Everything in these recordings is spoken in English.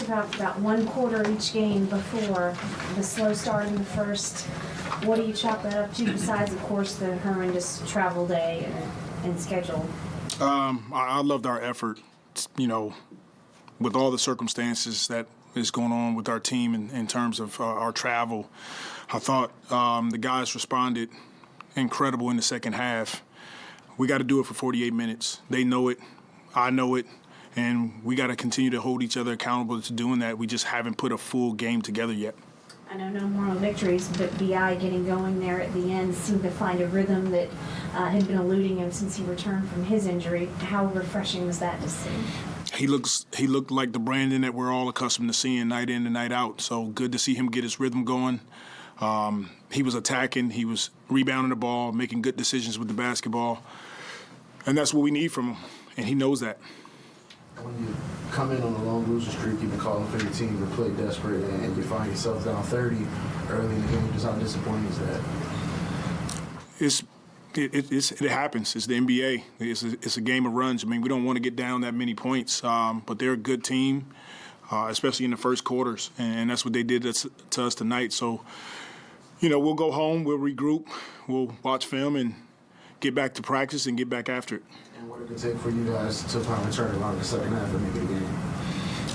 about one quarter each game before the slow start in the first. What do you chalk that up to besides, of course, the horrendous travel day and schedule? I loved our effort, with all the circumstances that is going on with our team in terms of our travel. I thought the guys responded incredible in the second half. We got to do it for 48 minutes. They know it. I know it. And we got to continue to hold each other accountable to doing that. We just haven't put a full game together yet. I know no moral victories, but BI getting going there at the end seemed to find a rhythm that had been eluding him since he returned from his injury. How refreshing was that to see? He looked like the Brandon that we're all accustomed to seeing night in and night out. So good to see him get his rhythm going. He was attacking. He was rebounding the ball, making good decisions with the basketball. And that's what we need from him, and he knows that. When you come in on a long losing streak, you've been calling for your team to play desperate, and you find yourself down 30 early in the game. Just how disappointing is that? It happens. It's the NBA. It's a game of runs. I mean, we don't want to get down that many points, but they're a good team, especially in the first quarters, and that's what they did to us tonight. So, we'll go home, we'll regroup, we'll watch film, and get back to practice and get back after it. And what did it take for you guys to finally turn it around in the second half and make it a game?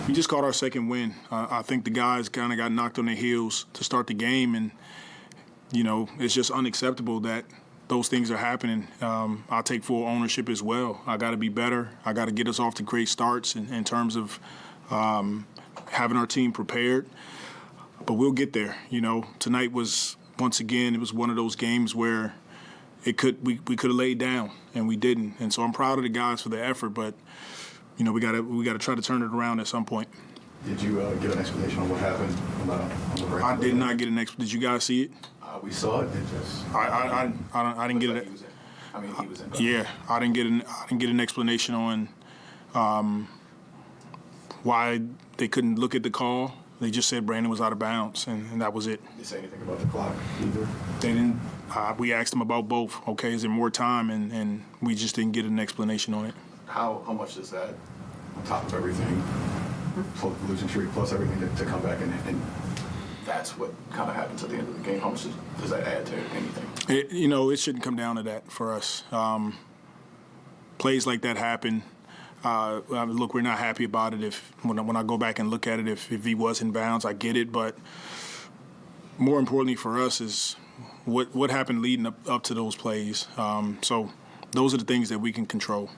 We just caught our second win. I think the guys kind of got knocked on their heels to start the game, and, it's just unacceptable that those things are happening. I'll take full ownership as well. I got to be better. I got to get us off to great starts in terms of having our team prepared. But we'll get there. Tonight was, once again, it was one of those games where we could have laid down, and we didn't. And so I'm proud of the guys for the effort, but we got to try to turn it around at some point. Did you get an explanation on what happened on the break? I did not get an explanation. Did you guys see it? We saw it. I didn't get it. He was in. Yeah, I didn't get an explanation on why they couldn't look at the call. They just said Brandon was out of bounds, and that was it. Did they say anything about the clock either? They didn't. We asked them about both. Okay, is there more time? And we just didn't get an explanation on it. How much is that on top of everything, plus losing streak, plus everything to come back and that's what kind of happens at the end of the game? How much does that add to anything? It shouldn't come down to that for us. Plays like that happen. Look, we're not happy about it. When I go back and look at it, if he was in bounds, I get it. But more importantly for us is what happened leading up to those plays. So those are the things that we can control.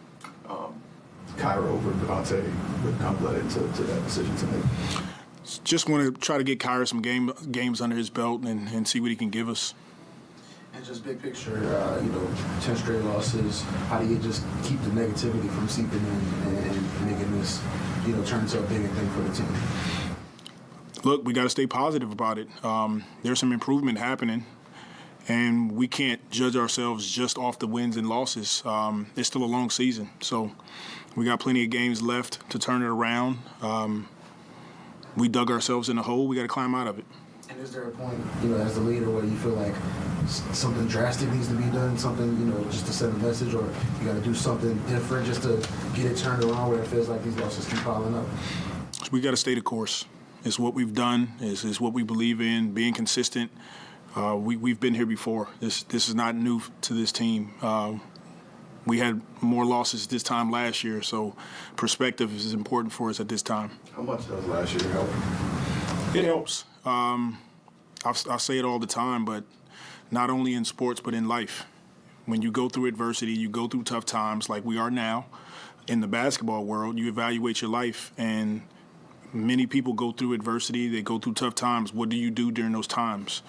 Kyra over Devonte, what kind of led into that decision to make? Just want to try to get Kyra some games under his belt and see what he can give us. And just big picture, 10 straight losses. How do you just keep the negativity from seeping in and making this, turn into a bigger thing for the team? Look, we got to stay positive about it. There's some improvement happening, and we can't judge ourselves just off the wins and losses. It's still a long season, so we got plenty of games left to turn it around. We dug ourselves in a hole. We got to climb out of it. And is there a point, as the leader, where you feel like something drastic needs to be done, something, just to send a message, or you got to do something different just to get it turned around where it feels like these losses keep piling up? We got to stay the course. It's what we've done. It's what we believe in, being consistent. We've been here before. This is not new to this team. We had more losses this time last year, so perspective is important for us at this time. How much does last year help? It helps. I say it all the time, but not only in sports but in life. When you go through adversity, you go through tough times like we are now in the basketball world, you evaluate your life, and many people go through adversity. They go through tough times. What do you do during those times?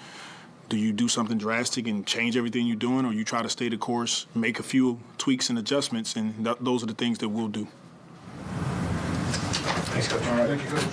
Do you do something drastic and change everything you're doing, or you try to stay the course, make a few tweaks and adjustments, and those are the things that we'll do. Thanks, Coach. All right. Thank you, Coach.